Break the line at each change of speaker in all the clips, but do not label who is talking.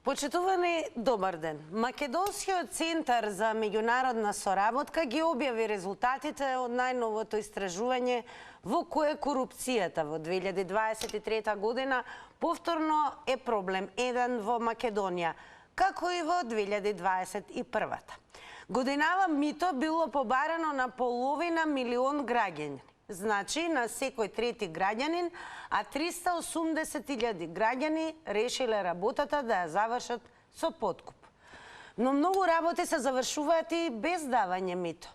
Почитувани, добар ден. Македонскиот центар за меѓународна соработка ги објави резултатите од најновото истражување во кое корупцијата во 2023 година повторно е проблем 1 во Македонија, како и во 2021. Годинава мито било побарано на половина милион граѓани. Значи, на секој трети граѓанин, а 380.000 граѓани решиле работата да ја завршат со подкуп. Но многу работи се завршуваат и без давање мито.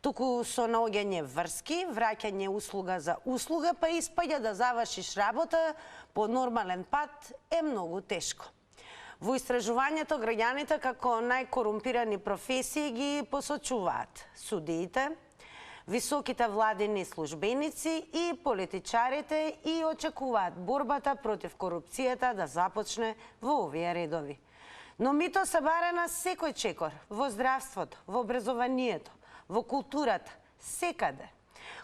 Туку со наоѓање врски, враќање услуга за услуга, па испаѓа да завршиш работа по нормален пат е многу тешко. Во истражувањето граѓаните како најкорумпирани професии ги посочуваат судиите, високите владини службеници и политичарите и очекуваат борбата против корупцијата да започне во овие редови. Но мито се бара на секој чекор, во здравството, во образованието, во културата, секаде.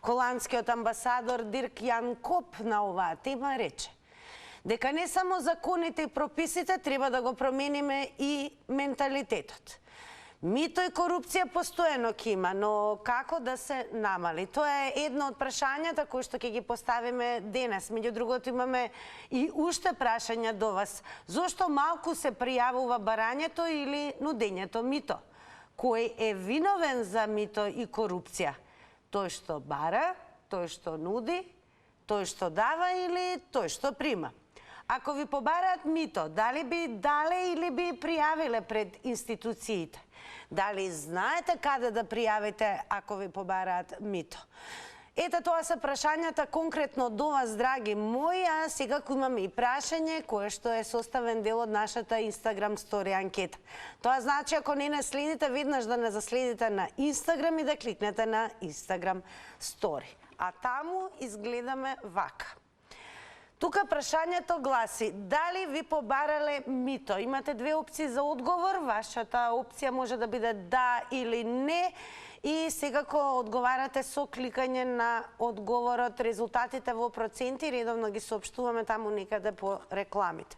Холандскиот амбасадор Дирк Јан Коп на оваа тема рече дека не само законите и прописите треба да го промениме и менталитетот. Мито и корупција постојано ќе има, но како да се намали? Тоа е едно од прашањата кои што ќе ги поставиме денес. Меѓу другото имаме и уште прашања до вас. Зошто малку се пријавува барањето или нудењето мито? Кој е виновен за мито и корупција? Тој што бара, тој што нуди, тој што дава или тој што прима? Ако ви побараат мито, дали би дале или би пријавиле пред институциите? Дали знаете каде да пријавите ако ви побараат мито? Ето тоа се прашањата конкретно до вас, драги мои, а секако имаме и прашање кое што е составен дел од нашата Instagram story анкета. Тоа значи ако не не следите, веднаш да не заследите на Instagram и да кликнете на Instagram story. А таму изгледаме вака. Тука прашањето гласи: дали ви побарале мито? Имате две опции за одговор. Вашата опција може да биде да или не. И секако одговарате со кликање на одговорот. Резултатите во проценти редовно ги соопштуваме таму некаде по рекламите.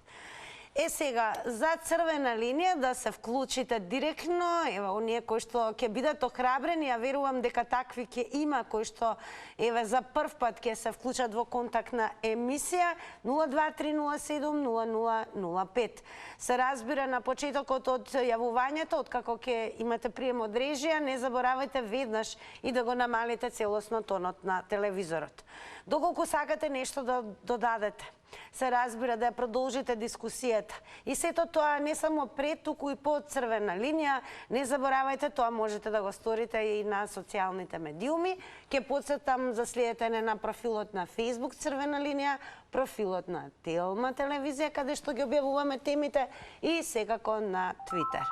Сега, за црвена линија да се вклучите директно, ева, оние кои што ќе бидат охрабрени, а верувам дека такви ќе има, кои што, еве, за прв пат ќе се вклучат во контактна емисија, 023070005. Се разбира на почетокот од јавувањето, откако ќе имате прием од режија, не заборавајте веднаш и да го намалите целосно тонот на телевизорот. Доколку сакате нешто да додадете, се разбира да ја продолжите дискусијата. И сето тоа не само пред, туку и по црвена линија. Не заборавајте, тоа можете да го сторите и на социјалните медиуми. Ке потсетам за следење на профилот на Facebook црвена линија, профилот на Телма телевизија, каде што ги објавуваме темите, и секако на Twitter.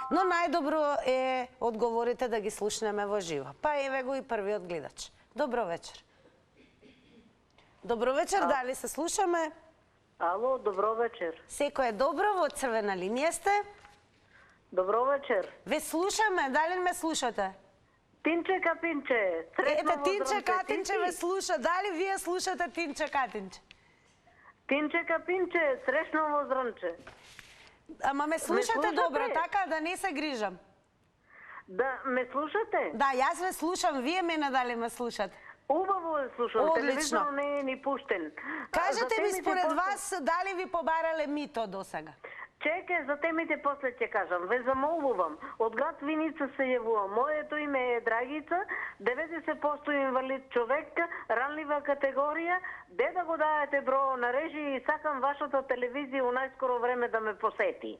Но најдобро е одговорите да ги слушнеме во живо. Па еве го и првиот гледач. Добро вечер. Добро вечер, дали се слушаме?
Ало, добро вечер.
Секој е добро, во црвена линија сте?
Добро вечер.
Ве слушаме, дали ме слушате?
Тинче Катинче, среќно во
Тинче
Зранче.
Катинче ве слуша, дали вие слушате Тинче Катинче?
Тинче Катинче, среќно во Зранче.
Ама ме слушате добро, така да не се грижам.
Да, ме слушате?
Да, јас ве слушам, вие мене дали ме слушате?
Убаво ве слушам,
Одлично.
телевизор не е ни пуштен.
Кажете ми според вас, дали ви побарале мито досега?
Чекай, за темите после ќе кажам. Ве замолувам. Од град Виница се јавувам. Моето име е Драгица, 90% инвалид човек, ранлива категорија. Де да го даете бро на режија и сакам вашата телевизија у најскоро време да ме посети.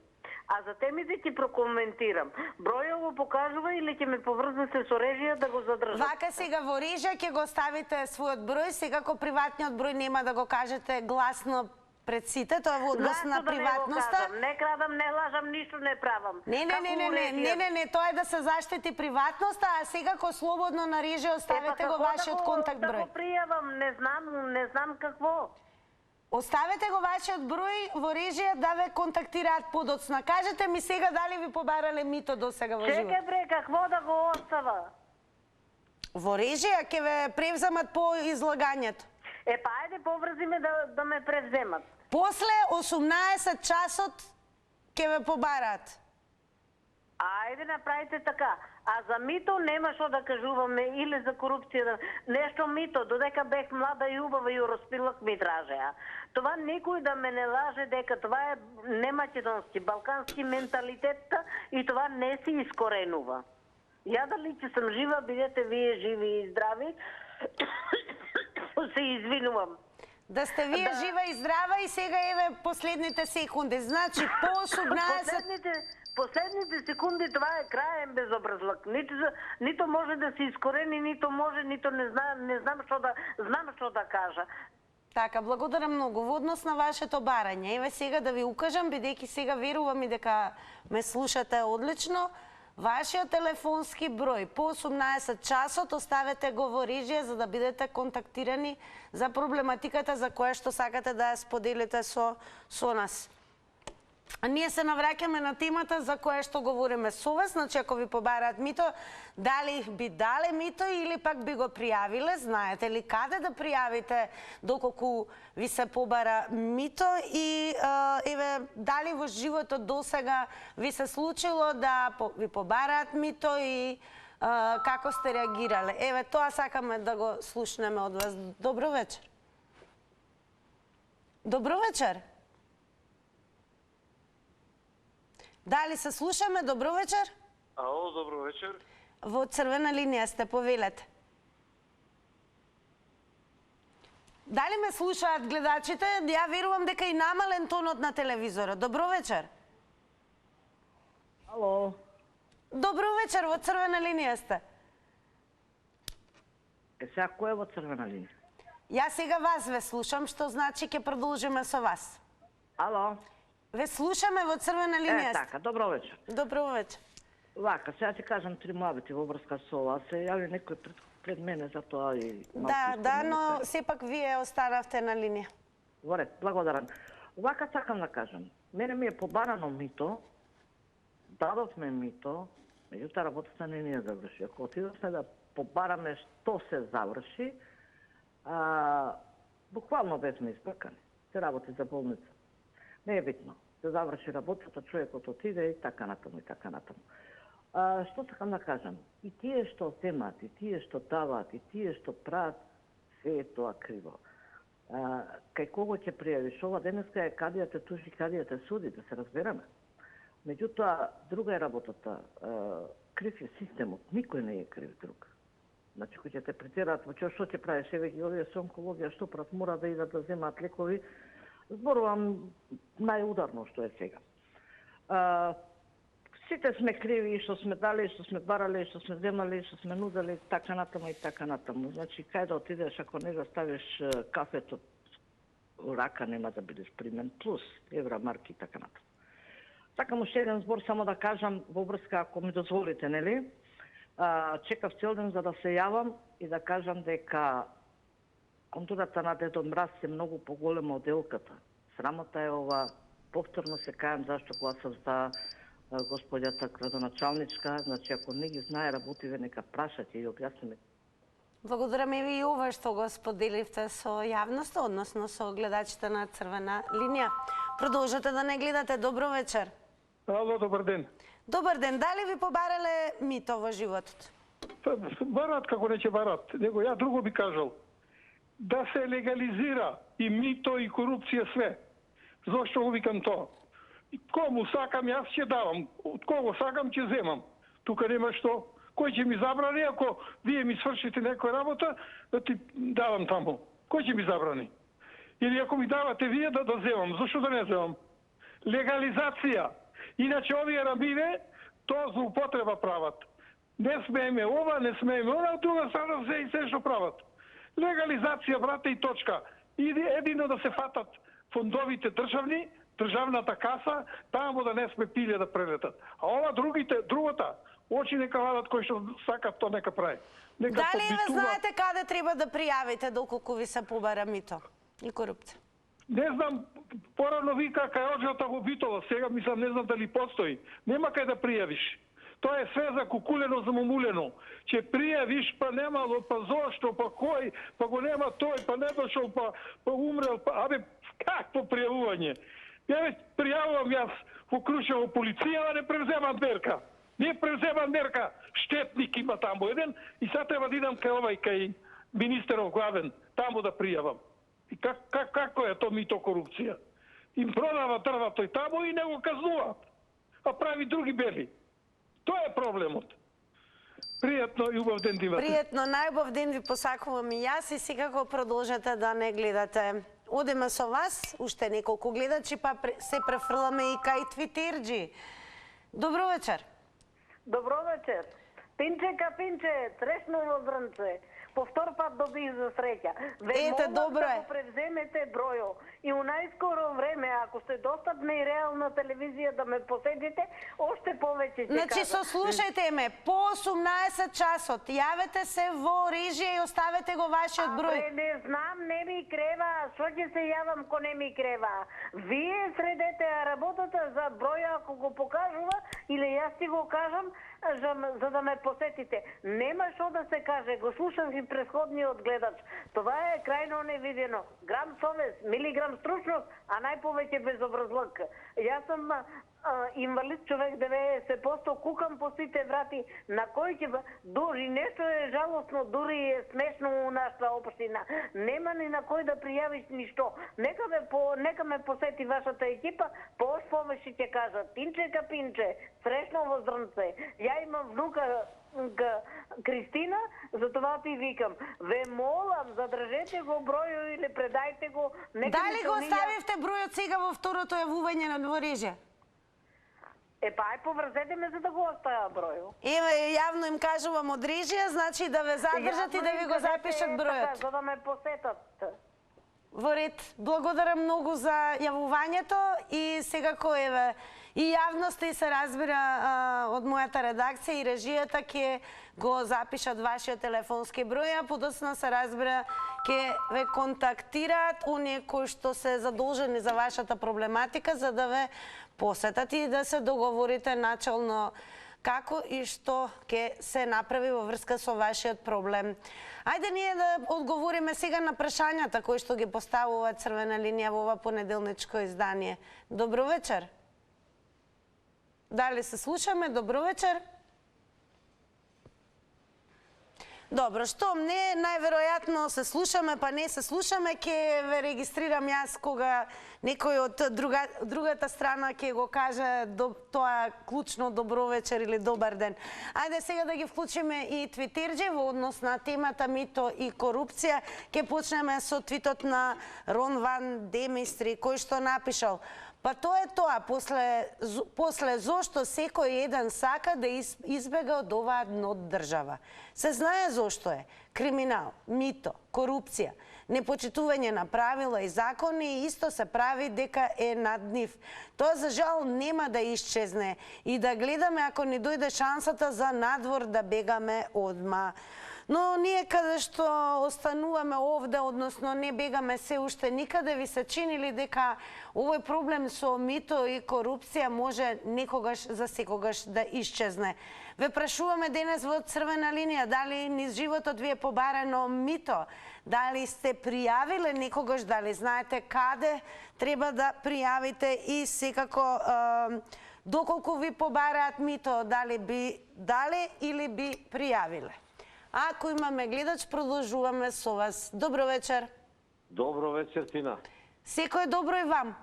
А за темите ќе прокоментирам. Бројот го покажува или ќе ме поврзнете со режија да го задржат?
Вака сега во режија ќе го ставите својот број, секако приватниот број нема да го кажете гласно пред сите, тоа во однос на приватноста.
Не крадам, не лажам, ништо не правам.
Не, тоа е да се заштити приватноста, а секако слободно на режија оставете го вашиот контакт број.
Да го пријавам, не знам какво.
Оставете го вашиот број во режија да ве контактираат подоцна. Кажете ми сега дали ви побарале мито досега во живот.
Чекај бре, какво да го остава?
Во режија ќе ве превземат по излагањето.
Па ајде поврзи ме да ме превземат.
После 18 часот ќе ве побарат.
Ајде направите така. А за мито нема што да кажуваме или за корупција. Нешто мито, додека бех млада и убава и роспилак ми тражеа. Това никој да ме не лаже дека това е немакедонски, балкански менталитет и това не се искоренува. Ја дали че сум жива, бидете вие живи и здрави. Се извинувам.
Да сте вие жива и здрава и сега еве последните секунди. Значи по 18...
Последните секунди това е краен безобразлък. Нито може да се изкорени, нито може, нито не знам што да кажа.
Така, благодарам многу. Во однос на вашето барање, еве сега да ви укажам, бидејќи сега верувам и дека ме слушате одлично, вашиот телефонски број по 18 часот оставете го во режија за да бидете контактирани за проблематиката за која што сакате да ја споделите со нас. Ние се навраќаме на темата за која што говориме со вас, значи ако ви побараат мито, дали би дале мито или пак би го пријавиле, знаете ли каде да пријавите доколку ви се побара мито и еве дали во животот досега ви се случило да ви побараат мито и како сте реагирале. Еве тоа сакаме да го слушнеме од вас. Добро вечер. Добро вечер. Дали се слушаме? Добро вечер.
Ало, добро вечер.
Во црвена линија сте, повелете. Дали ме слушаат гледачите? Ја верувам дека и намален тонот на телевизорот. Добро вечер.
Ало.
Добро вечер, во црвена линија сте.
Сега кој е во црвена линија?
Ја сега вас ве слушам, што значи ќе продолжиме со вас.
Ало.
Ве слушаме во црвена линија сте.
Така, добро вечер.
Добро вечер.
Вака, сега ти кажам три муабети во врска со ова. Се јави некој пред мене за тоа и...
Да, но сепак вие останавте на линија.
Во ред, благодарам. Вака сакам да кажам. Мене ми е побарано мито, дадовме мито, меѓутоа работата не ни е заврши. Ако отидовме да побараме што се заврши, буквално бевме испркани. Се работи за болница. Не е битно. Се заврши работата, човекот отиде и така натаму, и така натаму. Што сакам да кажам? И тие што земат, и тие што дават, и тие што прават, се е тоа криво. Кај кого ќе пријавиш? Ова денеска е кадија те тужи, кадија те суди, да се разбереме. Меѓутоа, друга е работата. Крив е системот, никој не е крив друг. Значи, кој ќе те претераат, во што ќе правиш, еве ги овие со онкологија, што прав, мора да идат да земаат лекови. Зборувам најударно што е сега. Сите сме криви, што сме дали, што сме барали, што сме земали, што сме нудели, така натаму и така натаму. Значи, кај да отидеш, ако не го ставиш кафето у рака, нема да бидеш примен, плюс евра, марки и така натаму. Сакам уште еден збор само да кажам во врска, ако ми дозволите, нели? Чекав цел ден за да се јавам и да кажам дека контурата на Дедо Мраз е многу поголема од елката. Срамота е ова, повторно се кајам зашто гласав за господјата градоначалничка, значи ако не ги знае работиве, нека прашате и објасниме.
Благодарам и ви и ова што го споделивте со јавноста, односно со гледачите на црвена линија. Продолжете да не гледате. Добро вечер.
Ало, добар ден.
Добар ден. Дали ви побарале мито во животот?
Барат како не ќе барат. Него ја друго би кажал. Да се легализира и мито и корупција све. Зошто го викам тоа? Кому сакам, јас ќе давам. Од кого сакам, ќе земам. Тука нема што. Кој ќе ми забрани ако вие ми свршите некоја работа, да ти давам таму? Кој ќе ми забрани? Или ако ми давате вие да земам, зашто да не земам? Легализација. Иначе овие рабине тоа злоупотреба прават. Не смееме ова, не смееме ова, од друга страна се и се што прават. Легализација, брате, и точка. Едино да се фатат фондовите државни, државната каса, таму да не сме пиле да прелетат. А ова другата, очи нека вадат кој што сакат, то нека прави.
Дали ве знаете каде треба да пријавите доколку ви се побара мито и корупција?
Не знам, порано вика кај Оджата во Битола, сега мислам не знам дали постои. Нема кај да пријавиш. Тоа е све закукулено, замумулено. Че пријавиш, па немало, па зошто, па кој, па го нема тој, па не дошол, па умрел, па... Абе, какво пријавување? Ја веќе пријавувам јас во Крушево полиција, не превземат мерка. Не превземат мерка, штетник има таму еден и сега треба да идам кај министеров главен, таму да пријавам. И како е то мито корупција? Им продава дрвато и таму и не го казнуваат, а прави други бели. Тоа е проблемот. Пријатно и убав ден да имате.
Пријатно, најубав ден ви посакувам и јас и секако продолжете да не гледате. Одеме со вас, уште неколку гледачи, па се префрламе и кај Твитерџи. Добро вечер.
Добро вечер. Пинче ка пинче, среќно во зрнце. По втор пат добих за среќа.
Ете, добро
да
е.
го превземете бројо. И у најскоро време, ако сте достапна и реална телевизија да ме посетите, оште повеќе ќе
Значи,
кажам.
сослушајте ме, по 18 часот, јавете се во режија и оставете го вашиот број.
Абе, не знам, не ми крева, што ќе се јавам ко не ми крева. Вие средете работата за броја ако го покажува, или јас ти го кажам, за да ме посетите. Нема што да се каже, го слушам и претходниот гледач. Това е крајно невидено. Грам совест, милиграм стручност, а најповеќе безобразлук. Јас сум инвалид човек 90%, кукам по сите врати, на кој ќе дури нешто е жалосно, дури е смешно у нашата општина. Нема ни на кој да пријавиш ништо. Нека ме посети вашата екипа, пош повеќе ќе кажат. Пинче ка пинче, среќно во зрнце. Ја имам внука Кристина, затова ти викам. Ве молам, задржете го бројо или предајте го.
Дали го оставивте бројот сега во второто јавување на дворежја?
Па ај поврзете ме за да го оставя бројо.
Еве, јавно им кажувам од режија, значи да ве задржат и да ви го запишат бројот.
За да ме посетат.
Во ред, благодарам многу за јавувањето и секако еве и јавноста и се разбира од мојата редакција и режијата ќе го запишат вашиот телефонски број, а подоцна се разбира ќе ве контактираат оние кои што се задолжени за вашата проблематика за да ве посетат и да се договорите начално како и што ќе се направи во врска со вашиот проблем. Ајде ние да одговориме сега на прашањата кои што ги поставува Црвена линија во ова понеделничко издание. Добро вечер. Дали се слушаме? Добро вечер. Добро, штом не, најверојатно се слушаме, па не се слушаме, ќе ве регистрирам јас кога некој од другата страна ќе го каже тоа клучно добро вечер или добар ден. Ајде сега да ги вклучиме и Твитерџи во однос на темата мито и корупција. Ќе почнеме со твитот на Рон Ван Демистри, кој што напишал: па тоа е тоа, после зошто секој еден сака да избега од оваа дно држава. Се знае зошто е. Криминал, мито, корупција, непочитување на правила и закони и исто се прави дека е над нив. Тоа за жал нема да исчезне и да гледаме ако ни дојде шансата за надвор да бегаме одма. Но ние каде што остануваме овде, односно не бегаме се уште никаде, ви се чинили дека овој проблем со мито и корупција може некогаш за секогаш да исчезне. Ве прашуваме денес во Црвена линија, дали низ животот ви е побарено мито? Дали сте пријавиле некогаш, дали знаете каде треба да пријавите и секако доколку ви побараат мито, дали би дали или би пријавиле? Ако имаме гледач, продолжуваме со вас. Добро вечер.
Добро вечер, Тина.
Секој добро и вам.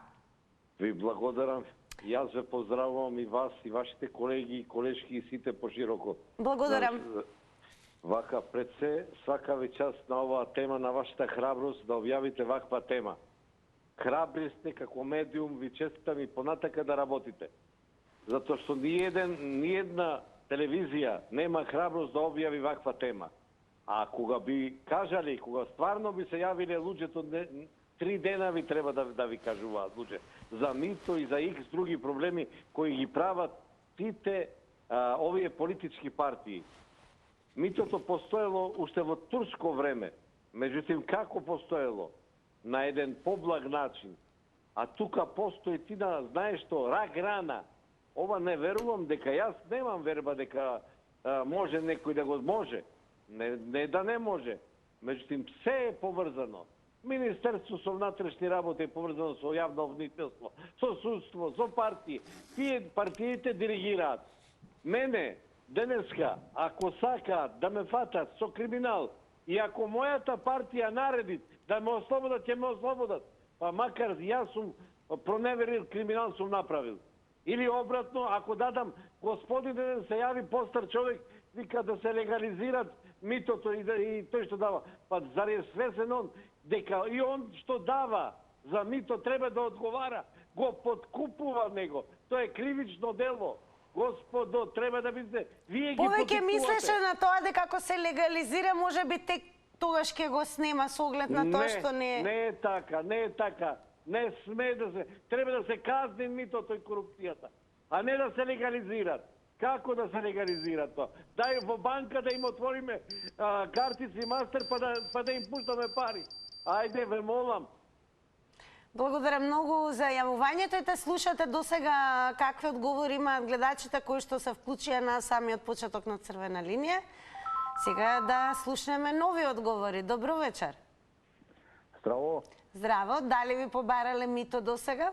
Ви благодарам. Јас ве поздравувам и вас, и вашите колеги, колешки и сите пошироко.
Благодарам.
Вака, пред се, свака ви част на оваа тема, на вашата храброст да објавите ваква тема. Храбри сте како медиум, ви честитам и понатака да работите. Затоа што ни една телевизија нема храброст да објави ваква тема. А кога би кажали, кога стварно би се јавиле луѓето, 3 дена ви треба да ви кажуваат луѓе за мито и за икс други проблеми кои ги прават сите овие политички партии. Митото постоело уште во турско време. Меѓутоа како постоело? На еден поблаг начин. А тука постои, Тина, знаеш што, рак рана. Ова не верувам дека јас немам верба дека може некој да го може. Не да не може. Меѓутоа се е поврзано. Министерство со внатрешни работи е поврзано со јавно обвинителство, со судство, со партии. Тие партиите диригираат. Мене, денеска, ако сакаат да ме фатат со криминал и ако мојата партија нареди да ме ослободат, ќе ме ослободат. Па макар јас сум проневерил, криминал сум направил. Или обратно, ако дадам господин да се јави постар човек, вика да се легализират митото и тој што дава. Па зар е свесен он дека и он што дава за мито треба да одговара, го подкупува него. Тоа е кривично дело. Господо, треба да бидете вие ги
Повеќе
потикувате.
мислеше на тоа дека ако се легализира, може би тек тогаш ќе го снема со оглед на тоа што не
Не е така, не е така. Не сме да се... Треба да се казни митото и корупцијата, а не да се легализират. Како да се легализира тоа? Дај во банка да им отвориме картици мастер па да им пуштаме пари. Ајде, ве молам.
Благодарам многу за јавувањето и те слушате досега какви одговори имаат гледачите кои што се вклучија на самиот почеток на Црвена линија. Сега да слушнеме нови одговори. Добро вечер.
Здраво.
Здраво, дали ви побарале мито досега?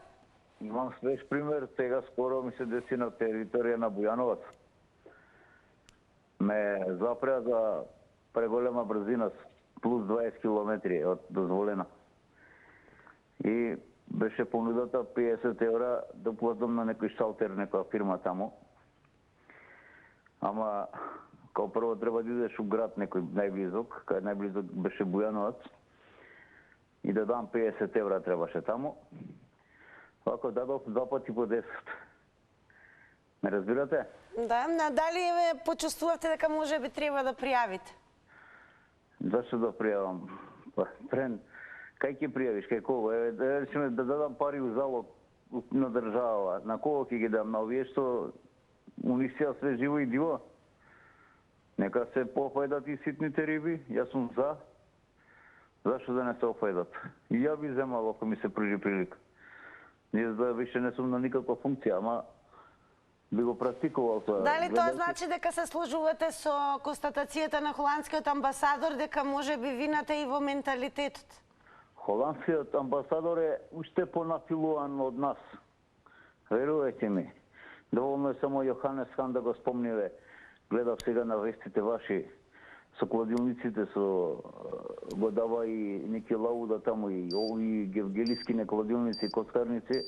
Имам свеж пример. Сега скоро ми се деси на територија на Бујановац. Ме запреа за преголема брзина плюс 20 км од дозволена. И беше понудата 50 евра да платам на некој шалтер, некоја фирма таму. Ама као прво треба да идеш у град некој најблизок, кај најблизок беше Бујановац. И да дам 50 евра требаше таму. Ако дадов 2 пати по 10. Ме разбирате?
Да, дали ве почувствувавте дека може би треба да пријавите?
Зашто да пријавам? Па, Трен, кај ќе пријавиш, кај кого? Речеме да дадам пари у залог на држава. На кого ќе ги дам? На овие што унисија све живо и диво? Нека се пофајдат и ситните риби, јас сум за. Зашто да не се офајдат? И ја би земал ако ми се прижи прилика. Ние да више не сум на никаква функција, ама би го практикувал тоа.
Дали тоа значи дека се сложувате со констатацијата на холандскиот амбасадор дека може би вината и во менталитетот?
Холандскиот амбасадор е уште понафилуван од нас. Верувајте ми. Доволно е само Јоханес Хан да го спомниве. Гледав сега на вестите ваши со кладилниците, со го дава и Ники Лауда таму и овои гевгелиски некладилници, коцкарници.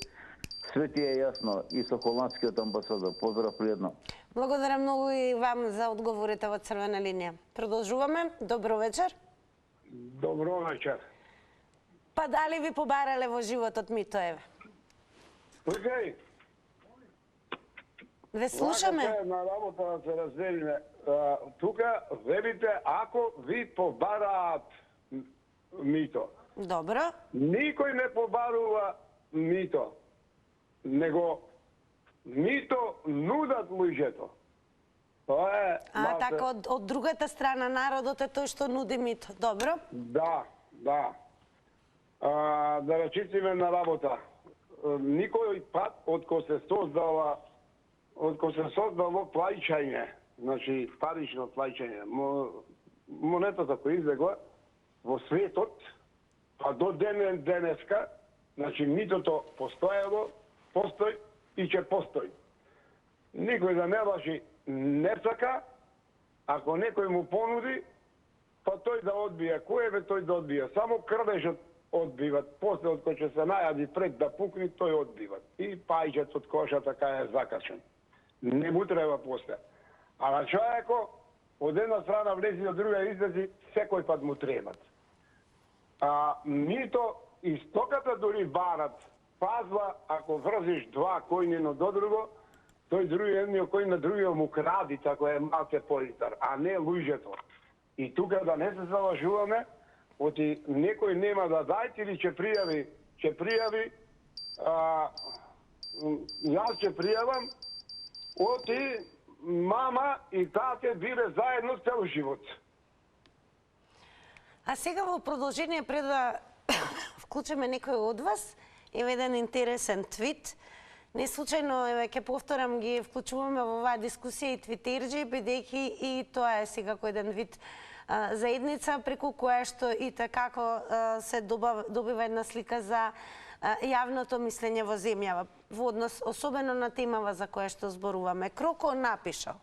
Све ти е јасно и со холандскиот амбасадор. Поздрав пријатно.
Благодарам многу и вам за одговорите во Црвена линија. Продолжуваме. Добро вечер.
Добро вечер.
Па дали ви побарале во животот мито, еве?
Океј.
Ве слушаме.
На работа да се разделиме. Тука велите ако ви побараат мито.
Добро.
Никој не побарува мито, него мито нудат луѓето. Тоа е...
Така од другата страна народот е тој што нуди мито. Добро.
Да, да. Да речиме на работа. Никој пат од кој се создало плаќање, значи парично плаќање, монетата која излегла во светот, па до денеска, значи митото постоело, постои и ќе постои. Никој да не лажи не сака, ако некој му понуди, па тој да одбие. Кој е тој да одбие? Само крдежот одбиват. После од кој ќе се најади пред да пукни, тој одбиват. И пајчет од кошата кај е закачен. Не му треба после. А на човеко, од една страна влези, од друга излези, секој пат му требат. Мито и стоката дури барат, пазва, ако врзиш два којнино до друго, тој едниот кој на другиот му кради, ако е малце политар, а не луѓето. И тука да не се залажуваме, оти некој нема да дајте или ќе пријави, јас ќе пријавам, оти мама и тате биле заедно цел живот.
А сега во продолжение, пред да вклучиме некој од вас, еве еден интересен твит. Не случајно, еве, ќе повторам, ги вклучуваме во оваа дискусија и твитерџи, бидејќи и тоа е секако еден вид заедница преку која што и како се добива една слика за јавното мислење во земјава, во однос особено на темава за која што зборуваме. Кроко напишал: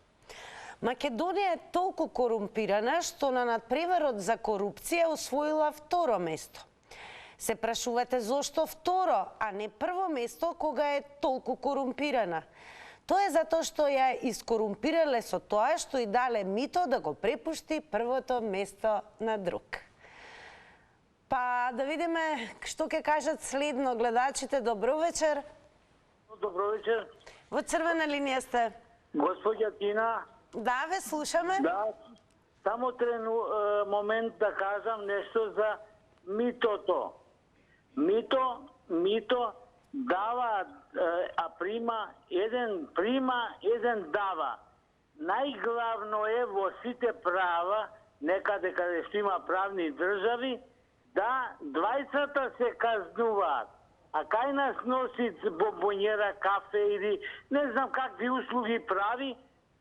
Македонија е толку корумпирана што на надпреварот за корупција освоила второ место. Се прашувате зошто второ, а не прво место кога е толку корумпирана? Тоа е затоа што ја искорумпирале со тоа што и дале мито да го препушти првото место на друг. Па да видиме што ќе кажат следно гледачите. Добро вечер.
Добро вечер.
Во црвена линија сте.
Господја Тина.
Да, ве слушаме.
Да, само момент да кажам нешто за митото. Мито дава, а прима, еден дава. Најглавно е во сите права, некаде каде што има правни држави, да двајцата се казнуваат. А кај нас носи бомбонjera, кафе или не знам какви услуги прави,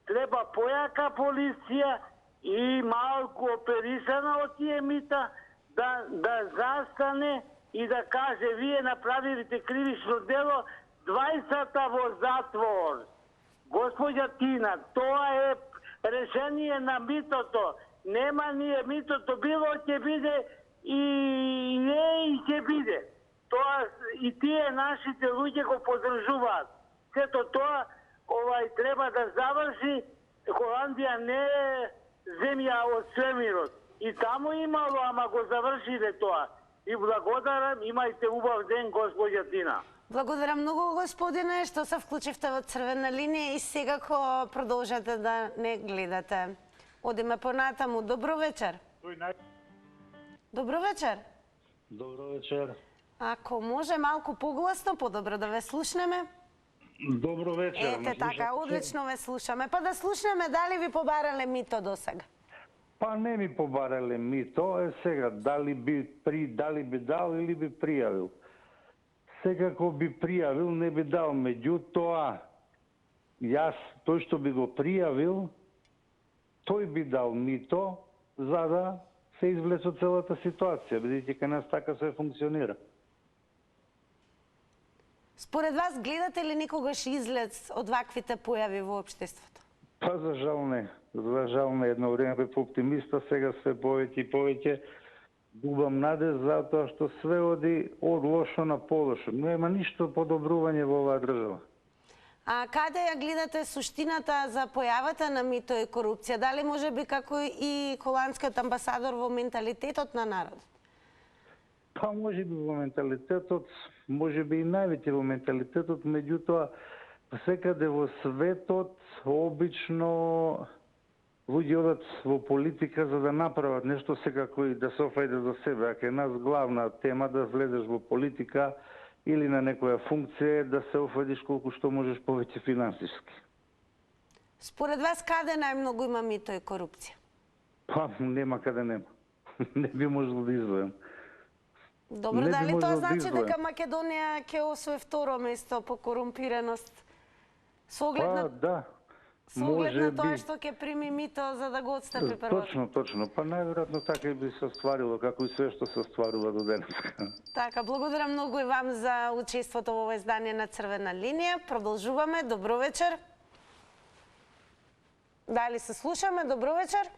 треба појака полиција и малку оперисана од тие мита да застане и да каже: вие направилите кривично дело, двајцата во затвор. Господја Тина, тоа е решение на митото. Нема ние митото, било ќе биде и ќе биде. Тоа и тие нашите луѓе го поддржуваат. Сето тоа треба да заврши. Холандија не е земја од свемирот. И таму имало, ама го завршиле тоа. И благодарам, имајте убав ден, господја Тина.
Благодарам многу, господине, што се вклучивте во црвена линија и секако продолжате да не гледате. Одиме понатаму. Добро вечер. Добро вечер.
Добро вечер.
Ако може малку погласно, подобро да ве слушнеме.
Добро вечер.
Ете така, одлично ве слушаме. Па да слушнеме дали ви побарале мито досега.
Па не ми побарале мито, сега дали би дал или би пријавил. Секако би пријавил, не би дал, меѓутоа јас тој што би го пријавил, тој би дал мито за да се извлече од целата ситуација, бидејќи кај нас така се функционира.
Според вас гледате ли никогаш излез од ваквите појави во општеството?
Па за жал не. За жал не. Едно време бев оптимиста, сега све повеќе и повеќе губам надеж затоа што све оди од лошо на полошо. Нема ништо подобрување во оваа држава.
А каде ја гледате суштината за појавата на мито и корупција? Дали може би како и холандскиот амбасадор во менталитетот на народот?
Па може би во менталитетот, може би и највеќе во менталитетот, меѓутоа секаде во светот обично луѓе одат во политика за да направат нешто, секако и да се офајде за себе. А кај нас главна тема да влезеш во политика или на некоја функција е да се офајдиш колку што можеш повеќе финансиски.
Според вас каде најмногу има мито и корупција?
Па нема каде нема. Не би можел да извојам.
Добро, дали тоа значи дека Македонија ќе освои второ место по корумпираност? Со оглед на...
Па да.
Со оглед на тоа што ќе прими мито за да го отстапи прво.
Точно. Па најверојатно така и би се стварило, како и све што се стварува до денес.
Така, благодарам многу и вам за учеството во ова издание на Црвена линија. Продолжуваме. Добро вечер. Дали се слушаме? Добро вечер.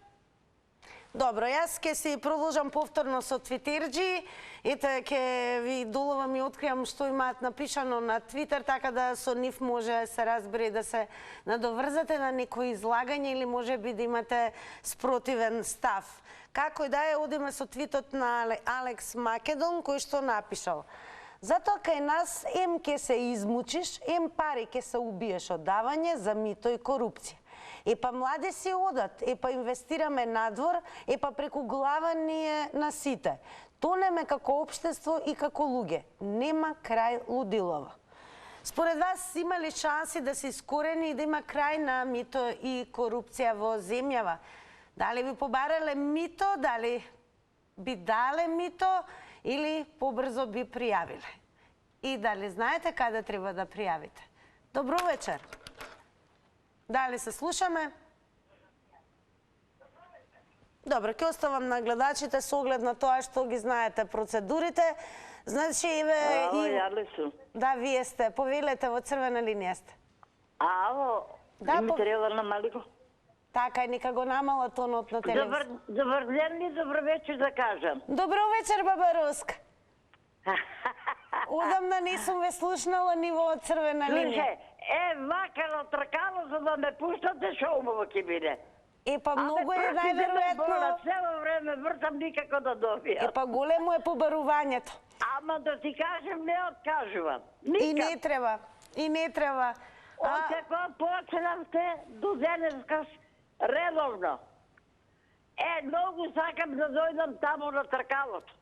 Добро, јас ќе си продолжам повторно со твитерџи. Ете, ќе ви доловам и откријам што имаат напишано на Твитер, така да со нив може да се разбере да се надоврзате на некој излагање или може би да имате спротивен став. Како и да е, одиме со твитот на Алекс Македон, кој што напишал: затоа кај нас ем ке се измучиш, ем пари ке се убиеш од давање за мито и корупција. Епа млади си одат, епа инвестираме надвор, епа преку глава ние на сите. Тонеме како општество и како луѓе. Нема крај лудилова. Според вас има ли шанси да се искорени и да има крај на мито и корупција во земјава? Дали би побарале мито, дали би дале мито или побрзо би пријавиле? И дали знаете каде треба да пријавите? Добро вечер. Дали се слушаме? Добро, ќе оставам на гледачите со оглед на тоа што ги знаете процедурите. Значи,
Ало, ја ли сум?
Да, вие сте. Повелете, во црвена линија сте.
Ало,
Да,
Димитриева на Малико.
Така е, нека го намала тонот на телевизија.
Добар ден и добро вечер да кажам.
Добро вечер, баба Руска. Одамна не сум ве слушнала ни во црвена линија.
Слушай, вакало тркало за да ме пуштате, шо убаво ќе биде.
Па многу е најверојатно.
Цело време вртам никако да добија.
Па големо е побарувањето.
Ама да ти кажем, не откажувам.
И не треба. И не треба.
Од како почнавте до денескас редовно. Многу сакам да дојдам таму на тркалото.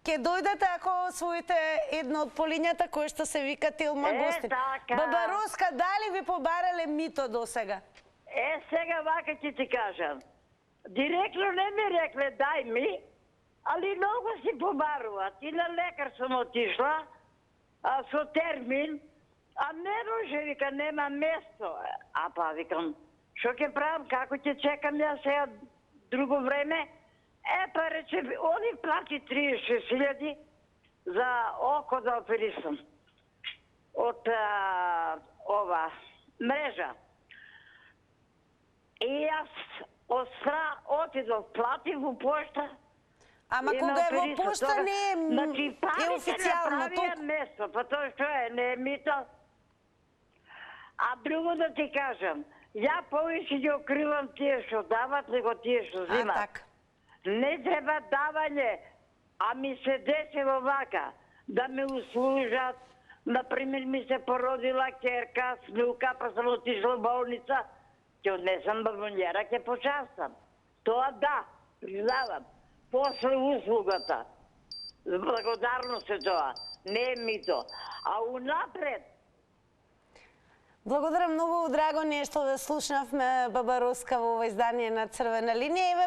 Ке дојдете ако освоите едно од полињата кој што се вика Тилма Гостин.
така.
Баба Руска, дали ви побарале мито до сега?
Сега вака ќе ти кажам. Директно не ми рекле дај ми, али многу си побаруват. И на лекар сум отишла, со термин, а не може, вика, нема место. Па викам, шо ќе правам, како ќе чекам ја сега друго време? Па рече, они плати 36.000 за око да оперисам. Од ова мрежа. И јас од отидов, платив во пошта.
Ама кога е во пошта не е официјално
направија место, па тоа што е, не е мито. А друго да ти кажам, ја повише ги окривам тие што дават, него тие што зимат.
така.
Не треба давање, а ми се деси во вака, да ме услужат. Например, ми се породила керка, снука, па сам отишла в болница, ќе однесам бабонјера, ќе почастам. Тоа да, признавам. После услугата. Благодарност е тоа. Не е мито. А унапред,
Благодарам многу, драго ни е што ве слушнавме, баба Руска, во ова издание на Црвена линија и ве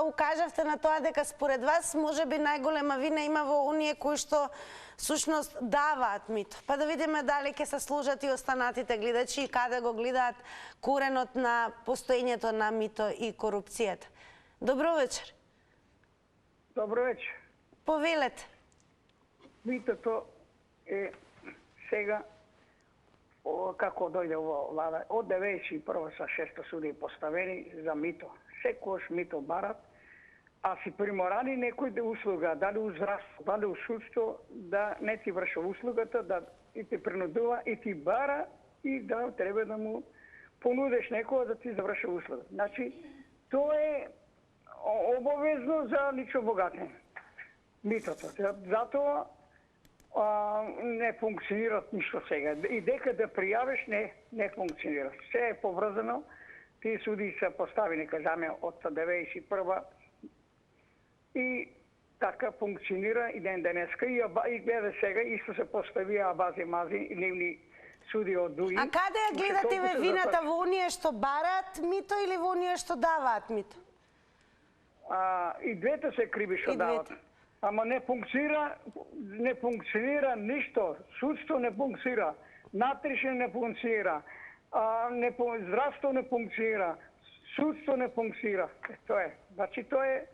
укажавте на тоа дека според вас можеби најголема вина има во оние кои што сушност даваат мито. Па да видиме дали ќе се служат и останатите гледачи и каде го гледаат коренот на постоењето на мито и корупцијата. Добро вечер.
Добро вечер.
Повелете.
Митото е сега како дојде ова влада, од 91 са 600 суди поставени за мито. Секојаш мито барат, а си приморани некој да услуга, дали у здравство, дали у судство, да не ти врши услугата, да и ти принудува, и ти бара, и да треба да му понудеш некој да ти заврши услуга. Значи, тоа е обовезно за лично богатење. Митото. Затоа не функционират ништо сега. И дека да пријавиш не функционира. Се е поврзано. Тие суди се поставени, кажаме, од 91 и така функционира и ден денеска. И гледа сега, исто се поставија бази-мази, нивни суди од други.
А каде ја гледате ве вината, во оние што бараат мито или во оние што даваат мито?
И двете се криви што дават. Ама не функционира ништо. Судство не функционира. Натрешен не функционира. Здравство не функционира. Судство не функционира. Тоа е. Значи тоа е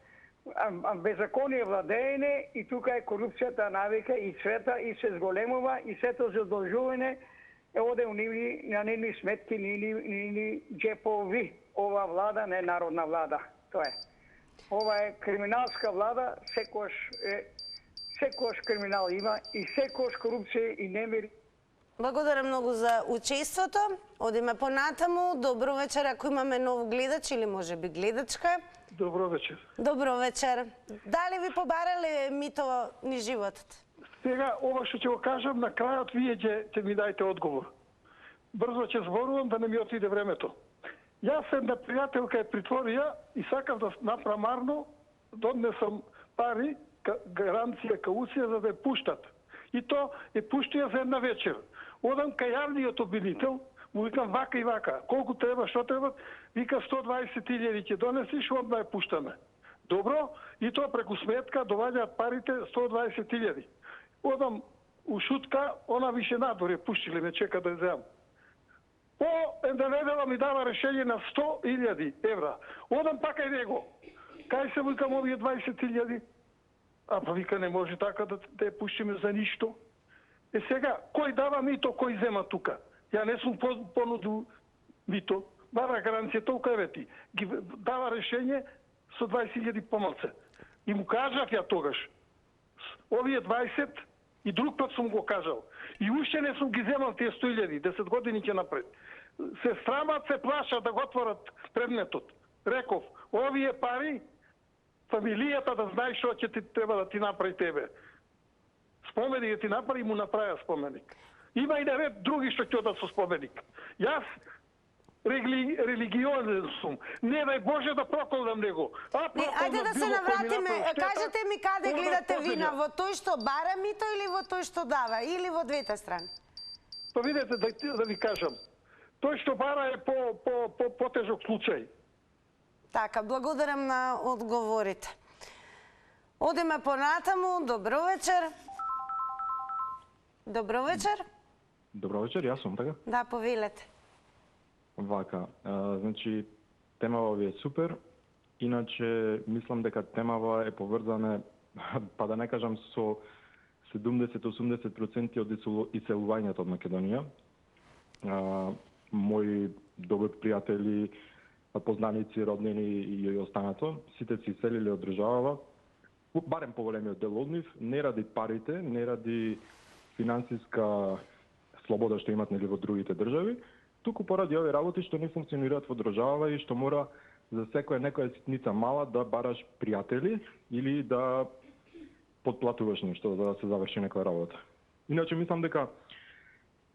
беззаконие владеење и тука е корупцијата навика и света и се зголемува и сето задолжување оде на нивни сметки, нивни джепови. Ова влада не е народна влада. Тоа е. Ова е криминалска влада, секојаш криминал има и секојаш корупција и немир.
Благодарам многу за учеството. Одиме понатаму. Добро вечер, ако имаме нов гледач или може би гледачка.
Добро вечер.
Добро вечер. Дали ви побарале мито ни животот?
Сега, ова што ќе го кажам, на крајот вие ќе ми дајте одговор. Брзо ќе зборувам да не ми отиде времето. Јас една пријателка е притворија и сакав да направам марно, донесам пари, гаранција, кауција, за да ја пуштат. И то е пуштија за една вечер. Одам кај јавниот обвинител, му викам вака и вака, колку треба, што треба, вика 120.000 ќе донесиш, одма ја пуштаме. Добро, и то преку сметка доваѓаат парите 120.000. Одам у шутка, она више надвор ја пуштиле, ме чека да ја земам. По една недела ми дава решение на 100.000 евра. Одам пака и него. Кај се викам овие 20.000? А па вика не може така да ја пуштиме за ништо. Сега, кој дава мито, кој зема тука? Ја не сум понудил мито, бара гаранција, толку евети. Ги дава решение со 20.000 помалце. И му кажав ја тогаш, овие 20 и друг пат сум го кажал. И уште не сум ги земал тие 100.000, 10 години ќе напред. Се срамат, се плашат да го отворат предметот. Реков, овие пари, фамилијата да знаеш што ќе ти треба да ти направи тебе. Споменик да ти направи, му направи споменик. Има и наред други што ќе одат со споменик. Јас религиозен сум. Не дај Боже да проколнам него.
Не, ајде да се навратиме. Кажете ми каде гледате вина, во тој што бара мито или во тој што дава, или во двете страни?
Па видете да ви кажам. Тој што бара е потежок случај.
Така, благодарам на одговорите. Одиме понатаму. Добро вечер. Добро вечер.
Добро вечер, јас сум, така?
Да, повелете.
Вака, значи, темава ви е супер, иначе мислам дека темава е поврзана, па да не кажам, со 70-80% од иселувањето од Македонија. Мои добри пријатели, познаници, роднини и останато, сите се иселиле од државава, барем поголемиот дел од нив, не ради парите, не ради финансиска слобода што имат нели во другите држави, туку поради овие работи што не функционираат во држава и што мора за некоја ситница мала да бараш пријатели или да подплатуваш нешто за да се заврши некоја работа. Иначе мислам дека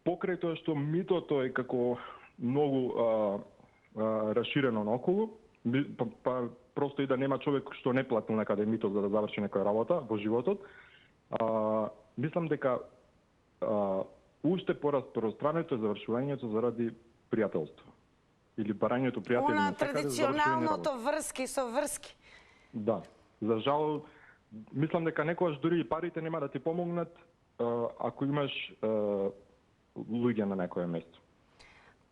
покрај тоа што митото е како многу расширено наоколу, па просто и да нема човек што не платил некаде мито за да заврши некоја работа во животот, мислам дека уште пораспространето е завршувањето заради пријателство. Или барањето пријатели
на
традиционалното
врски со врски.
Да. За жал, мислам дека некогаш дури и парите нема да ти помогнат ако имаш луѓе на некое место.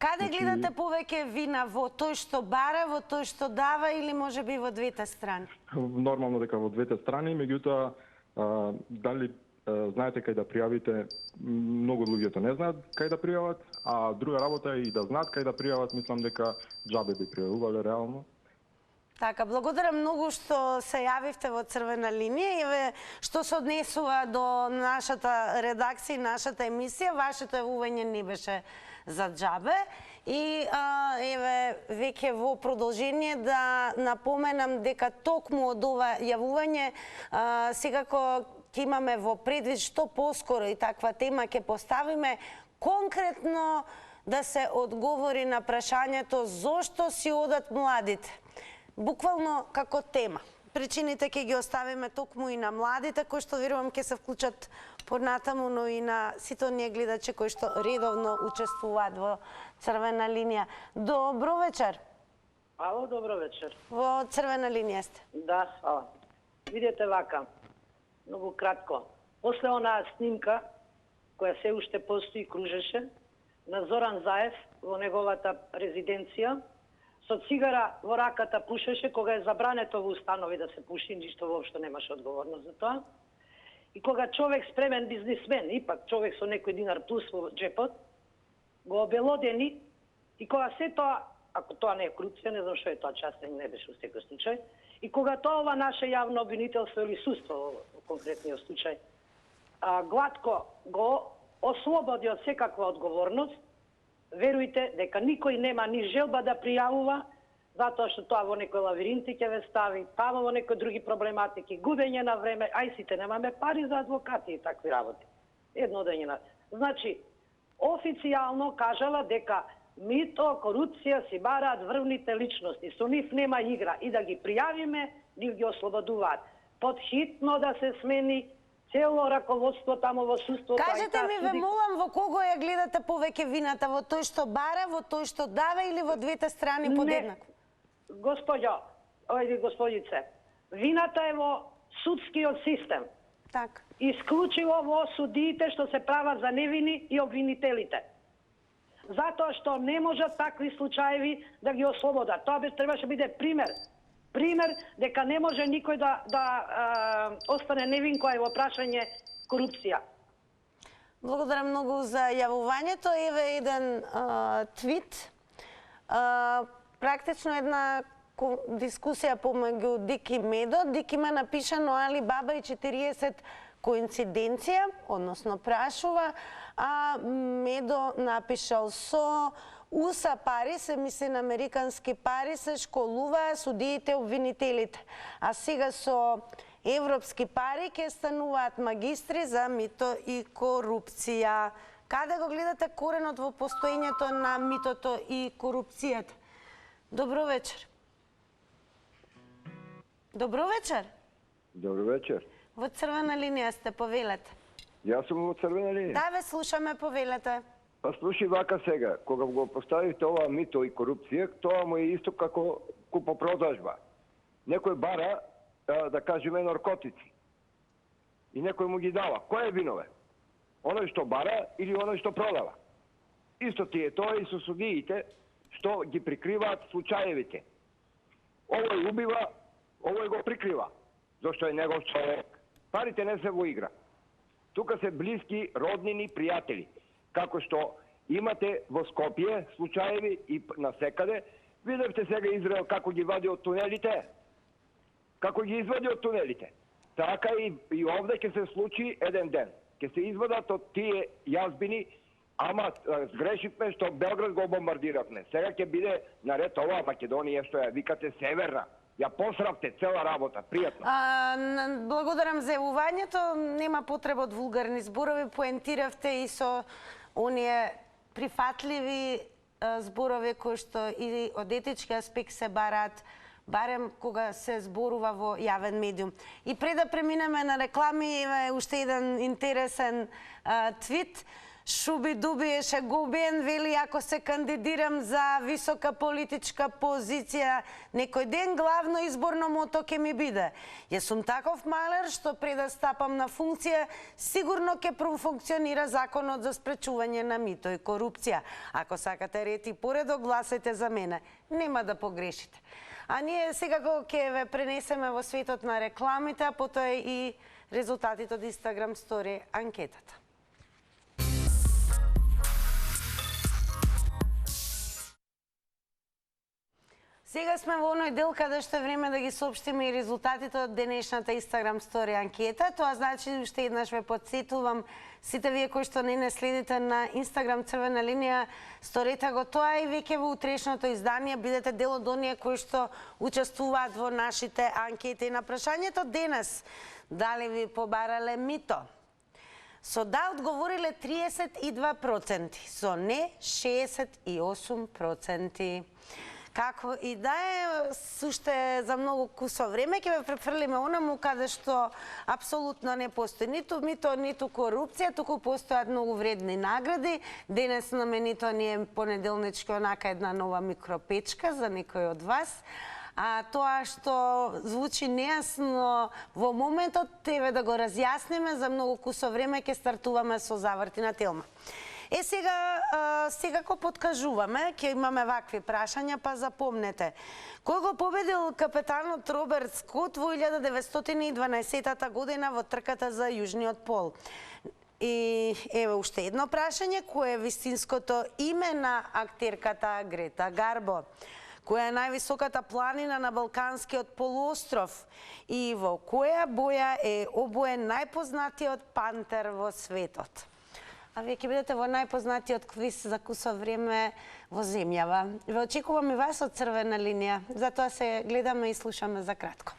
Каде гледате повеќе вина, во тој што бара, во тој што дава или можеби во двете страни?
Нормално дека во двете страни, меѓутоа дали знаете кај да пријавите, многу луѓето не знаат кај да пријават, а друга работа е и да знаат кај да пријават, мислам дека џабе би пријавувале реално.
Така, благодарам многу што се јавивте во Црвена линија и што се однесува до нашата редакција и нашата емисија. Вашето јавување не беше за џабе. И еве веќе во продолжение да напоменам дека токму од ова јавување секако ќе имаме во предвид што поскоро и таква тема ќе поставиме конкретно да се одговори на прашањето зошто си одат младите. Буквално како тема. Причините ќе ги оставиме токму и на младите, кои што верувам ќе се вклучат понатаму, но и на сите оние гледачи кои што редовно учествуваат во Црвена линија. Добро вечер.
Ало, добро вечер.
Во Црвена линија сте.
Да, фала. Видете вака, многу кратко. После онаа снимка, која се уште постои, кружеше, на Зоран Заев во неговата резиденција, со цигара во раката пушеше, кога е забрането во установи да се пуши, ништо воопшто немаше одговорност за тоа. И кога човек спремен бизнисмен, ипак човек со некој динар плюс во джепот, го обелодени, и кога се тоа, ако тоа не е корупција, не знам што е тоа, частен не беше во секој случај, и кога тоа ова наше јавно обвинителство или судство во конкретниот случај, гладко го ослободи од секаква одговорност, верујте дека никој нема ни желба да пријавува, затоа што тоа во некој лавиринти ќе ве стави, тамо во некои други проблематики, губење на време, ај сите немаме пари за адвокати и такви работи. Едно дење на... Значи, официјално кажала дека мито, корупција си бараат врвните личности, со нив нема игра и да ги пријавиме, нив ги ослободуваат. Подхитно да се смени цело раководство тамо во судството.
Кажете ми, ве молам, во кого ја гледате повеќе вината? Во тој што бара, во тој што дава или во двете страни подеднакво?
Господјо, господице, вината е во судскиот систем.
Так.
Исклучиво во судиите што се прават за невини и обвинителите. Затоа што не можат такви случаеви да ги ослободат. Тоа требаше биде пример пример дека не може никој да остане невин кога е во прашање корупција.
Благодарам многу за јавувањето. Еве еден твит. Практично една дискусија помеѓу Дик и Медо. Дик има напишано Али Баба и 40 коинциденција, односно прашува, а Медо напишал со УСА пари, се мисли на американски пари, се школуваа судиите, обвинителите. А сега со европски пари ќе стануваат магистри за мито и корупција. Каде го гледате коренот во постоењето на митото и корупцијата? Добро вечер. Добро вечер.
Добро вечер.
Во црвена линија сте, повелете.
Јас сум во црвена линија.
Да, ве слушаме, повелете.
Па слушај вака сега, кога го поставите ова мито и корупција, тоа му е исто како купопродажба. Некој бара, да кажеме, наркотици. И некој му ги дава. Кој е виновен? Оној што бара или оној што продава? Исто ти е тоа и со судиите што ги прикриваат случаевите. Овој убива, овој го прикрива, зашто е негов човек. Парите не се во игра. Тука се блиски, роднини, пријатели. Како што имате во Скопје случаеви и насекаде, видевте сега Израел како ги вади од тунелите. Како ги извади од тунелите. Така и овде ќе се случи еден ден. Ќе се извадат од тие јазбини, ама сгрешивме што Белград го бомбардиравме. Сега ќе биде наред ова Македонија што ја викате северна. Ја посравте цела работа. Пријатно.
Благодарам за јавувањето. Нема потреба од вулгарни зборови. Поентиравте и со оние прифатливи зборови кои што и од етички аспект се бараат, барем кога се зборува во јавен медиум. И пред да преминеме на реклами, има уште еден интересен твит. Шуби Дуби Ешегубен вели, ако се кандидирам за висока политичка позиција некој ден, главно изборно мото ќе ми биде: јас сум таков малер што пред да стапам на функција, сигурно ќе профункционира законот за спречување на мито и корупција. Ако сакате ред и поредок, гласајте за мене. Нема да погрешите. А ние сега го ќе ве пренесеме во светот на рекламите, а потоа и резултатите од Instagram Story анкетата. Сега сме во оној дел каде што е време да ги соопштиме и резултатите од денешната Instagram Story анкета. Тоа значи, уште еднаш ве подсетувам сите вие кои што не следите на Instagram црвена линија, сторете го тоа и веќе во утрешното издание бидете дел од оние кои што учествуваат во нашите анкети. На прашањето денес, дали ви побарале мито? Со да одговориле 32%, со не 68%. Како и да е, уште за многу кусо време ќе ве префрлиме онаму каде што апсолутно не постои ниту мито, ниту корупција, туку постојат многу вредни награди. Денес на менито ни е понеделнички онака една нова микропечка за некој од вас. А тоа што звучи нејасно во моментот, тебе да го разјасниме, за многу кусо време ќе стартуваме со заврти на Телма. Сега ко подкажуваме, ќе имаме вакви прашања, па запомнете. Кој го победил капетанот Роберт Скот во 1912 година во трката за Јужниот пол? И еве уште едно прашање, кој е вистинското име на актерката Грета Гарбо? Која е највисоката планина на Балканскиот полуостров? И во која боја е обоен најпознатиот пантер во светот? А вие ќе бидете во најпознатиот квиз за кусо време во земјава. Ве очекувам и вас од црвена линија, затоа се гледаме и слушаме за кратко.